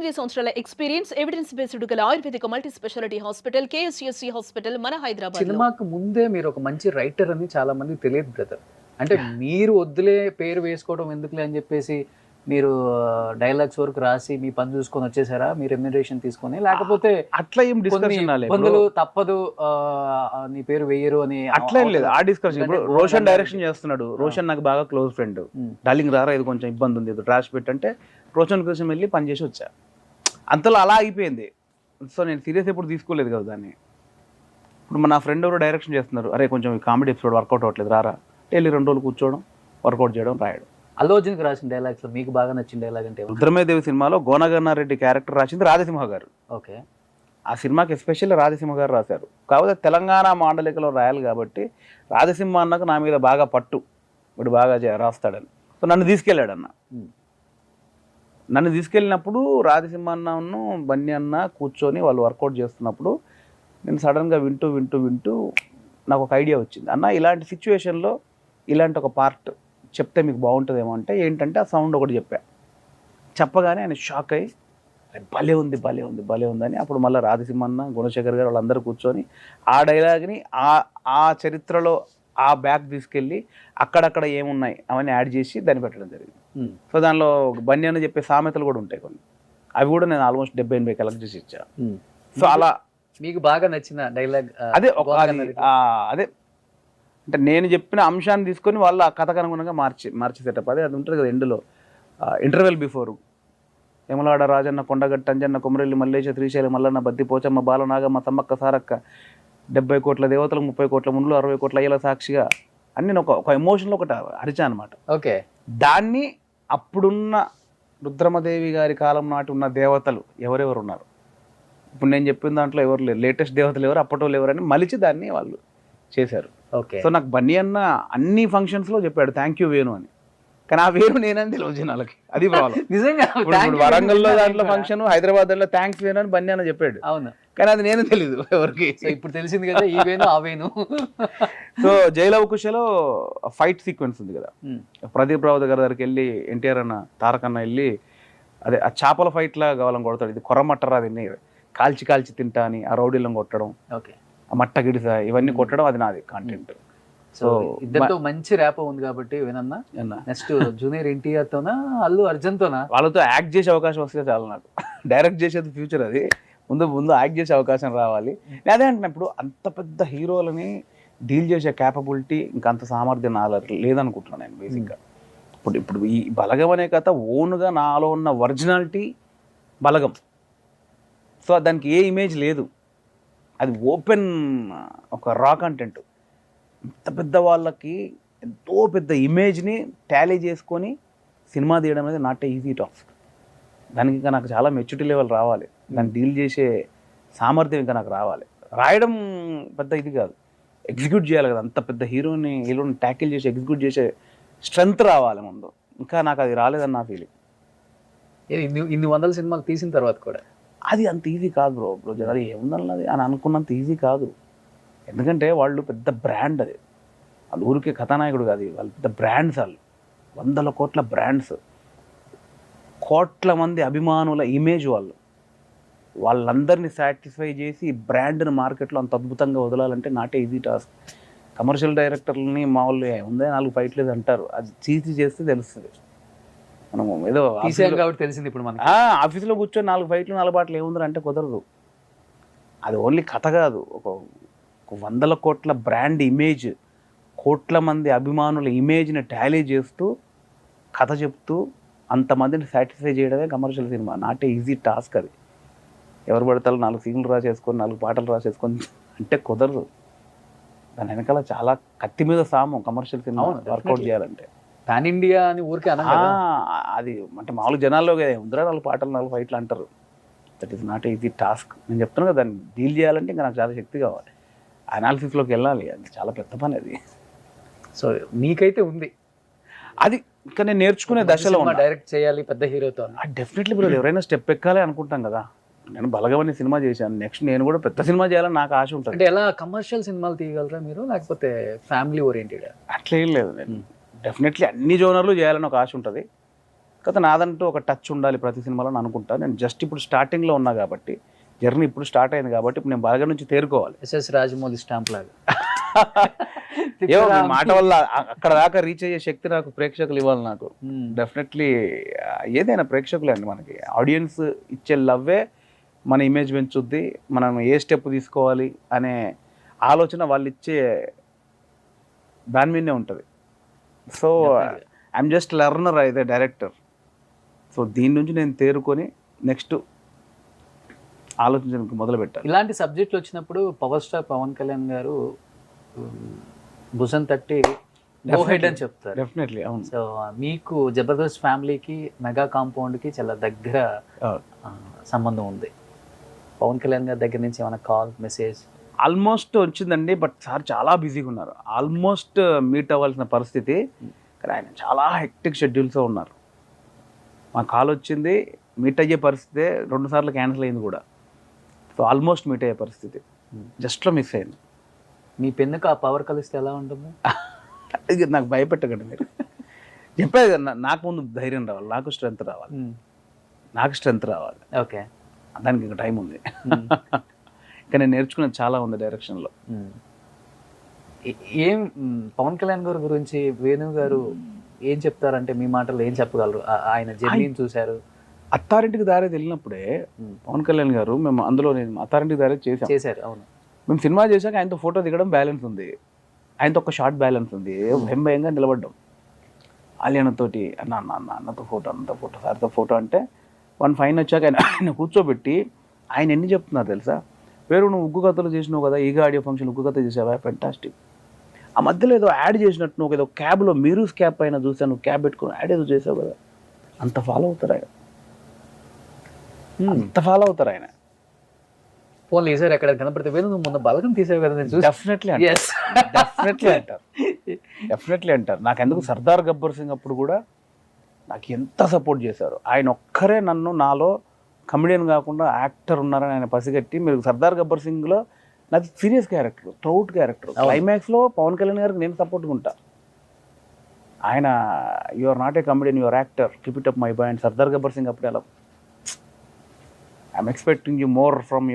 8 సంవత్సరాల experience, evidence based గల ఆయుర్వేదిక multi speciality hospital KSUC hospital మన హైదరాబాద్. సినిమాకు ముందే మీరు ఒక మంచి రైటర్ అని చాలా మందికి తెలియదు బ్రదర్. అంటే మీరు వద్దులే పేరు వేసుకోవడం ఎందుకులే అని చెప్పేసి మీరు డైలాగ్స్ వరకు రాసి మీ పని చూసుకొని వచ్చేసారా, మీ రెమ్యునరేషన్ తీసుకొని, లేకపోతే అట్లా ఏం డిస్కషన్ ఇబ్బందులు తప్పదు నీ పేరు వేయరు అని అట్లా ఏం లేదు. ఆ డిస్కషన్ ఇప్పుడు రోషన్ డైరెక్షన్ చేస్తున్నాడు. రోషన్ నాకు బాగా క్లోజ్ ఫ్రెండ్. డార్లింగ్ రారా ఇది కొంచెం ఇబ్బంది ఉంది, ఇది ట్రాష్ పెట్టంటే రోషన్ కోసం వెళ్ళి పని చేసి వచ్చా. అంతలో అలా అయిపోయింది. సో నేను సీరియస్ ఎప్పుడు తీసుకోలేదు కదా దాన్ని. ఇప్పుడు నా ఫ్రెండ్ ఎవరు డైరెక్షన్ చేస్తున్నారు, అరే కొంచెం ఈ కామెడీ ఎపిసోడ్ వర్కౌట్ అవ్వట్లేదు రారా, వెళ్ళి 2 రోజులు కూర్చోవడం, వర్కౌట్ చేయడం, రాయడం. అల్లు అర్జున్కి రాసిన డైలాగ్స్ లో మీకు బాగా నచ్చిన డైలాగ్ అంటే రుద్రమదేవి సినిమాలో గోనగన్నారెడ్డి క్యారెక్టర్ రాసింది రాధసింహ గారు. ఓకే, ఆ సినిమాకి ఎస్పెషల్లీ రాధసింహ గారు రాశారు. కాకపోతే తెలంగాణ మాండలికలో రాయాలి కాబట్టి రాధసింహ అన్నకు నా మీద బాగా పట్టు, ఇప్పుడు బాగా రాస్తాడని. సో నన్ను తీసుకెళ్ళాడన్న. నన్ను తీసుకెళ్ళినప్పుడు రాధసింహ అన్నను బన్నీ అన్న కూర్చొని వాళ్ళు వర్కౌట్ చేస్తున్నప్పుడు నేను సడన్గా వింటూ వింటూ వింటూ నాకు ఒక ఐడియా వచ్చింది. అన్న ఇలాంటి సిచ్యువేషన్లో ఇలాంటి ఒక పార్ట్ చెప్తే మీకు బాగుంటుందేమో అంటే ఏంటంటే ఆ సౌండ్ ఒకటి చెప్పగానే ఆయన షాక్ అయ్యి భలే ఉంది భలే ఉంది భలే ఉందని అప్పుడు మళ్ళీ రాధసింహన్న, గుణశేఖర్ గారు వాళ్ళందరూ కూర్చొని ఆ డైలాగ్ని ఆ చరిత్రలో ఆ బ్యాగ్ తీసుకెళ్ళి అక్కడక్కడ ఏమున్నాయి అవన్నీ యాడ్ చేసి దాన్ని పెట్టడం జరిగింది. సో దానిలో బన్నీ అని చెప్పే సామెతలు కూడా ఉంటాయి కొన్ని, అవి కూడా నేను ఆల్మోస్ట్ 70-80 కలెక్ట్ చేసి ఇచ్చాను. సో అలా మీకు బాగా నచ్చిన డైలాగ్ అదే అదే అంటే నేను చెప్పిన అంశాన్ని తీసుకొని వాళ్ళు ఆ కథకు అనుగుణంగా మార్చి సెటప్ అది ఉంటుంది కదా. ఎండ్లో ఇంటర్వెల్ బిఫోర్ యమలాడ రాజన్న, కొండగట్ట అంజన్న, కొమరెల్లి మల్లేశ, శ్రీశైలం మల్లన్న, బద్ది పోచమ్మ, బాలనాగమ్మ, సమ్మక్క సారక్క, 70 కోట్ల దేవతలు, 30 కోట్ల మునులు, 60 కోట్ల అయ్యల సాక్షిగా అని నేను ఒక ఎమోషన్లో ఒకటి అరిచా అనమాట. ఓకే, దాన్ని అప్పుడున్న రుద్రమదేవి గారి కాలం నాటి ఉన్న దేవతలు ఎవరెవరు ఉన్నారు, ఇప్పుడు నేను చెప్పిన దాంట్లో ఎవరు లేరు, లేటెస్ట్ దేవతలు ఎవరు, అప్పటి వాళ్ళు ఎవరని మలిచి దాన్ని వాళ్ళు చేశారు. ఓకే, సో నాకు బన్నీ అన్న అన్ని ఫంక్షన్స్లో చెప్పాడు థ్యాంక్ యూ వేణు అని. కానీ ఆ వేణు నేనని తెలియదు జనాలకి, అది ప్రాబ్లం. నిజంగా వరంగల్లో దాంట్లో ఫంక్షన్, హైదరాబాద్ దాంట్లో థ్యాంక్స్ వేణు అని బన్నీ అన్న చెప్పాడు. అవును, కానీ అది నేను తెలీదు ఎవరికి. సో ఇప్పుడు తెలిసింది కదా ఈ వేణు ఆ వేణు. సో జైలవకుశలో ఫైట్ సీక్వెన్స్ ఉంది కదా, ప్రదీప్ రావు గారి దగ్గరికి వెళ్ళి ఎన్టీఆర్ అన్న, తారక్ అన్న వెళ్ళి అదే ఆ చేపల ఫైట్ లా కావాలని కొడతాడు, ఇది కొర్రమట్టరా దీన్ని కాల్చి తింటా అని ఆ రౌడీలను కొట్టడం, ఓకే, ఆ మట్ట గిడిస ఇవన్నీ కొట్టడం, అది నాది కాంటెంట్. సో ఇద్దరితో మంచి ర్యాప్ ఉంది కాబట్టి వినన్నా. నెక్స్ట్ జూనియర్ ఎన్టీఆర్ తోనా అల్లు అర్జున్ తోనా? వాళ్ళతో యాక్ట్ చేసే అవకాశం వస్తే చాలు నాకు. డైరెక్ట్ చేసేది ఫ్యూచర్, అది ముందు యాక్ట్ చేసే అవకాశం రావాలి. అదే అంటున్నప్పుడు అంత పెద్ద హీరోలని డీల్ చేసే క్యాపబిలిటీ ఇంకా అంత సామర్థ్యం నాలో లేదనుకుంటున్నాను నేను బేసిక్గా. ఇప్పుడు ఈ బలగం అనే కథ ఓన్గా నాలో ఉన్న ఒరిజినాలిటీ బలగం. సో దానికి ఏ ఇమేజ్ లేదు, అది ఓపెన్ ఒక రా కంటెంట్. ఇంత పెద్ద వాళ్ళకి ఎంతో పెద్ద ఇమేజ్ని టాలీ చేసుకొని సినిమా తీయడం అనేది నాట్ ఈజీ టాస్క్. దానికి ఇంకా నాకు చాలా మెచ్యూరిటీ లెవెల్ రావాలి, దాన్ని డీల్ చేసే సామర్థ్యం ఇంకా నాకు రావాలి. రాయడం పెద్ద ఇది కాదు, ఎగ్జిక్యూట్ చేయాలి కదా. అంత పెద్ద హీరోని ట్యాకిల్ చేసి ఎగ్జిక్యూట్ చేసే స్ట్రెంగ్త్ రావాలి ముందు. ఇంకా నాకు అది రాలేదని నా ఫీలింగ్. ఇన్ని వందల సినిమాలు తీసిన తర్వాత కూడా అది అంత ఈజీ కాదు బ్రో జనాలు ఏముందన్నది అని అనుకున్నంత ఈజీ కాదు. ఎందుకంటే వాళ్ళు పెద్ద బ్రాండ్, అది వాళ్ళు ఊరికే కథానాయకుడు కాదు, వాళ్ళు పెద్ద బ్రాండ్స్, వాళ్ళు 100 కోట్ల బ్రాండ్స్, కోట్ల మంది అభిమానుల ఇమేజ్, వాళ్ళందరినీ సాటిస్ఫై చేసి ఈ బ్రాండ్ని మార్కెట్లో అంత అద్భుతంగా వదలాలంటే నాటే ఈజీ టాస్క్. కమర్షియల్ డైరెక్టర్లని మామూలు ఉందే 4 ఫైట్లు లేదు అంటారు, అది చేస్తే తెలుస్తుంది. మనం ఏదో కాబట్టి తెలిసింది. ఇప్పుడు మన ఆఫీస్లో కూర్చొని 4 ఫైట్లు 4 పాటలు ఏముందని అంటే కుదరదు. అది ఓన్లీ కథ కాదు, ఒక 100 కోట్ల బ్రాండ్ ఇమేజ్, కోట్ల మంది అభిమానుల ఇమేజ్ని టాలీ చేస్తూ కథ చెప్తూ అంతమందిని సాటిస్ఫై చేయడమే కమర్షియల్ సినిమా. నాటే ఈజీ టాస్క్ అది. ఎవరు పడతారు 4 సీన్లు రాసేసుకొని 4 పాటలు రాసేసుకొని అంటే కుదరదు. దాని వెనకాల చాలా కత్తి మీద సాము కమర్షియల్ సినిమా వర్కౌట్ చేయాలంటే. పాన్ ఇండియా అని ఊరికే అది అంటే మామూలు జనాల్లో ఉందిరా 4 పాటలు 4 ఫైట్లు అంటారు. That is not easy task. నేను చెప్తున్నాను కదా, దాన్ని డీల్ చేయాలంటే ఇంకా నాకు చాలా శక్తి కావాలి, అనాలిసిస్లోకి వెళ్ళాలి, అది చాలా పెద్ద పని అది. సో నీకైతే ఉంది అది, ఇంకా నేను నేర్చుకునే దశలో డైరెక్ట్ చేయాలి పెద్ద హీరోతో. డెఫినెట్లీ బ్రో, ఎవరైనా స్టెప్ ఎక్కాలి అనుకుంటాం కదా. నేను బలగమని సినిమా చేశాను, నెక్స్ట్ నేను కూడా పెద్ద సినిమా చేయాలని నాకు ఆశ ఉంటుంది. అంటే ఎలా కమర్షియల్ సినిమాలు తీయగలరా మీరు, లేకపోతే ఫ్యామిలీ ఓరియంటెడ్? అట్లా ఏం లేదు, నేను డెఫినెట్లీ అన్ని జోనర్లు చేయాలని ఒక ఆశ ఉంటుంది. కాకపోతే నాదంటూ ఒక టచ్ ఉండాలి ప్రతి సినిమాలో అని అనుకుంటా. నేను జస్ట్ ఇప్పుడు స్టార్టింగ్లో ఉన్నా కాబట్టి, జర్నీ ఇప్పుడు స్టార్ట్ అయింది కాబట్టి ఇప్పుడు నేను బాగా నుంచి తేరుకోవాలి. ఎస్ఎస్ రాజమౌళి స్టాంప్ లాగా. ఏమో మీ మాట వల్ల అక్కడ దాకా రీచ్ అయ్యే శక్తి నాకు ప్రేక్షకులు ఇవ్వాలి. నాకు డెఫినెట్లీ ఏదైనా ప్రేక్షకులే అండి, మనకి ఆడియన్స్ ఇచ్చే లవ్వే మన ఇమేజ్ పెంచుద్ది. మనం ఏ స్టెప్ తీసుకోవాలి అనే ఆలోచన వాళ్ళు ఇచ్చే దాని మీదనే ఉంటుంది. సో ఐఎమ్ జస్ట్ లెర్నర్ అయితే డైరెక్టర్. సో దీని నుంచి నేను తేరుకొని నెక్స్ట్ ఆలోచించడానికి మొదలు పెట్టాలి. ఇలాంటి సబ్జెక్టులు వచ్చినప్పుడు పవర్ స్టార్ పవన్ కళ్యాణ్ గారు భుజం తట్టి గో హెడ్ అని చెప్తారు. డెఫినెట్లీ అవును. సో మీకు జబర్దస్త్ ఫ్యామిలీకి మెగా కాంపౌండ్కి చాలా దగ్గర సంబంధం ఉంది. పవన్ కళ్యాణ్ గారి దగ్గర నుంచి ఏమైనా కాల్ మెసేజ్? ఆల్మోస్ట్ వచ్చిందండి, బట్ సార్ చాలా బిజీగా ఉన్నారు. ఆల్మోస్ట్ మీట్ అవ్వాల్సిన పరిస్థితి, కానీ ఆయన చాలా హెక్టిక్ షెడ్యూల్స్లో ఉన్నారు. మా కాల్ వచ్చింది, మీట్ అయ్యే పరిస్థితి 2 సార్లు క్యాన్సిల్ అయింది కూడా. సో ఆల్మోస్ట్ మీట్ అయ్యే పరిస్థితి జస్ట్లో మిస్ అయింది. మీ పెన్నుకు ఆ పవర్ కలిస్తే ఎలా ఉంటుంది? ఇది నాకు భయపెట్టకండి మీరు. చెప్పేది కదా, నాకు ముందు ధైర్యం రావాలి, నాకు స్ట్రెంత్ రావాలి. ఓకే, దానికి ఇంకా టైం ఉంది. ఇంకా నేను నేర్చుకునేది చాలా ఉంది డైరెక్షన్లో. ఏం పవన్ కళ్యాణ్ గారి గురించి వేణు గారు ఏం చెప్తారంటే మీ మాటలు ఏం చెప్పగలరు? ఆయన జర్నీని చూశారు. అత్తారింటికి దారి వెళ్ళినప్పుడే పవన్ కళ్యాణ్ గారు, మేము అందులో నేను అత్తారింటికి దారి చేశారు. అవును, మేము సినిమా చేశాక ఆయనతో ఫోటో దిగడం బ్యాలెన్స్ ఉంది, ఆయనతో ఒక షార్ట్ బ్యాలెన్స్ ఉంది. భయంగా నిలబడ్డాం ఆలియానతోటి, అన్నతో ఫోటో సార్తో ఫోటో అంటే 1 ఫైన్ వచ్చాక ఆయన కూర్చోబెట్టి ఆయన ఎన్ని చెప్తున్నారు తెలుసా? పేరు నువ్వు ఉగ్గు కథలు చేసినావు కదా, ఈగా ఆడియో ఫంక్షన్ ఉగ్గు కథ చేసావా, ఫెంటాస్టిక్. ఆ మధ్యలో ఏదో యాడ్ చేసినట్టు నువ్వు ఏదో క్యాబ్లో మీరూస్ క్యాబ్ పైన చూసాను, నువ్వు క్యాబ్ పెట్టుకుని యాడ్ ఏదో చేసావు కదా. అంత ఫాలో అవుతారు ఆయన. పోనీ ఈసారి ఎక్కడ కనపడితే వేణు నువ్వు మొన్న బలగం తీసావు కదా నేను చూసి. డెఫినెట్లీ అంటారు. నాకు ఎందుకు సర్దార్ గబ్బర్ సింగ్ అప్పుడు కూడా నాకు ఎంత సపోర్ట్ చేశారు. ఆయన ఒక్కరే నన్ను నాలో కమెడియన్ కాకుండా యాక్టర్ ఉన్నారని ఆయన పసిగట్టి, మీరు సర్దార్ గబ్బర్ సింగ్లో నాకు సీరియస్ క్యారెక్టర్, ట్రౌట్ క్యారెక్టర్, క్లైమాక్స్లో పవన్ కళ్యాణ్ గారికి నేను సపోర్ట్గా ఉంటా. ఆయన you are not a comedian, your actor, keep it up my boy. And Sardar Gabbar Singh అప్పుడు ఎలా I'm expecting you more from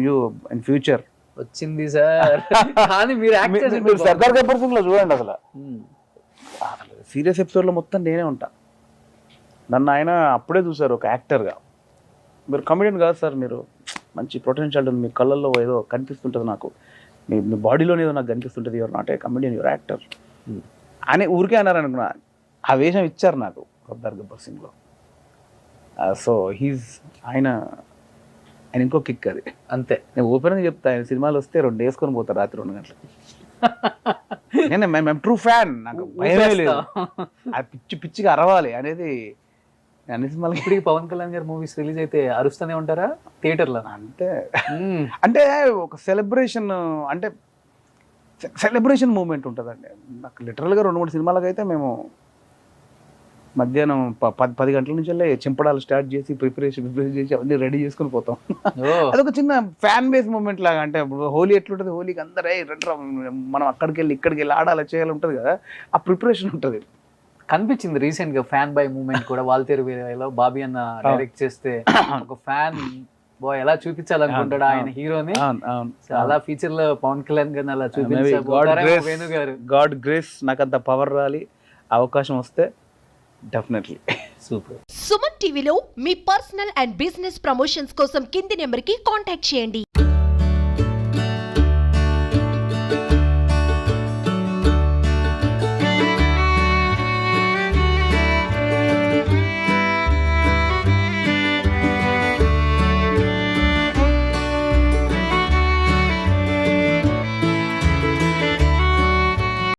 you in future వచ్చింది సార్. కానీ మీరు సర్దార్ గబ్బర్ సింగ్ లో చూడండి, అసలు సీరియస్ ఎపిసోడ్లో మొత్తం నేనే ఉంటా. నన్ను ఆయన అప్పుడే చూసారు ఒక యాక్టర్గా. మీరు కమెడియన్ కాదు సార్, మీరు మంచి పొటెన్షియల్ ఉంది, మీ కళ్ళల్లో ఏదో కనిపిస్తుంటుంది, నాకు మీ బాడీలోనే ఏదో నాకు కనిపిస్తుంటుంది, your not a comedian, your actor అని ఊరికే అన్నారు అనుకున్నా. ఆ వేషం ఇచ్చారు నాకు సర్దార్ గబ్బర్ సింగ్లో. సో ఆయన ఇంకో కిక్ అది అంతే. నేను ఓపెన్గా చెప్తా, ఆయన సినిమాలు వస్తే 2 వేసుకొని పోతారు రాత్రి 2 గంటలకి. మేము ట్రూ ఫ్యాన్, నాకు భయమే లేదు. అది పిచ్చిగా అరవాలి అనేది అన్ని సినిమాలు. ఇప్పటికి పవన్ కళ్యాణ్ గారి మూవీస్ రిలీజ్ అయితే అరుస్తూనే ఉంటారా థియేటర్లో? అంతే. అంటే ఒక సెలబ్రేషన్ మూమెంట్ ఉంటుందండి నాకు. లిటరల్గా 2-3 సినిమాలకు అయితే మేము మధ్యాహ్నం 10 గంటల నుంచి చింపడాలు స్టార్ట్ చేసి ప్రిపరేషన్ చేసి అవన్నీ రెడీ చేసుకుని పోతాం. అదొక చిన్న ఫ్యాన్ బేస్ మూమెంట్ లాగా. అంటే ఇప్పుడు హోలీ ఎట్లుంటుంది, హోలీకి అందరే రండి మనం అక్కడికి వెళ్ళి ఆడాలి చేయాలి ఉంటుంది కదా, ఆ ప్రిపరేషన్ ఉంటుంది. కనిపించింది రీసెంట్ గా ఫ్యాన్ బై మూమెంట్ కూడా వాల్తేరు వీరయ్యలో బాబీ అన్న డైరెక్ట్ చేస్తే ఒక ఫ్యాన్ బాయ్ ఎలా చూపించాలనుకుంటాడు ఆయన హీరోని, అలా ఫ్యూచర్ లో పవన్ కళ్యాణ్ గారిని అలా చూపించారు వేణు గారు. గాడ్ గ్రేస్ నాకు అంత పవర్ రాలి, అవకాశం వస్తే డెఫినెట్లీ. సూపర్. సుమన్ టీవీలో మీ పర్సనల్ అండ్ బిజినెస్ ప్రమోషన్స్ కోసం కింది నెంబర్కి కాంటాక్ట్ చేయండి.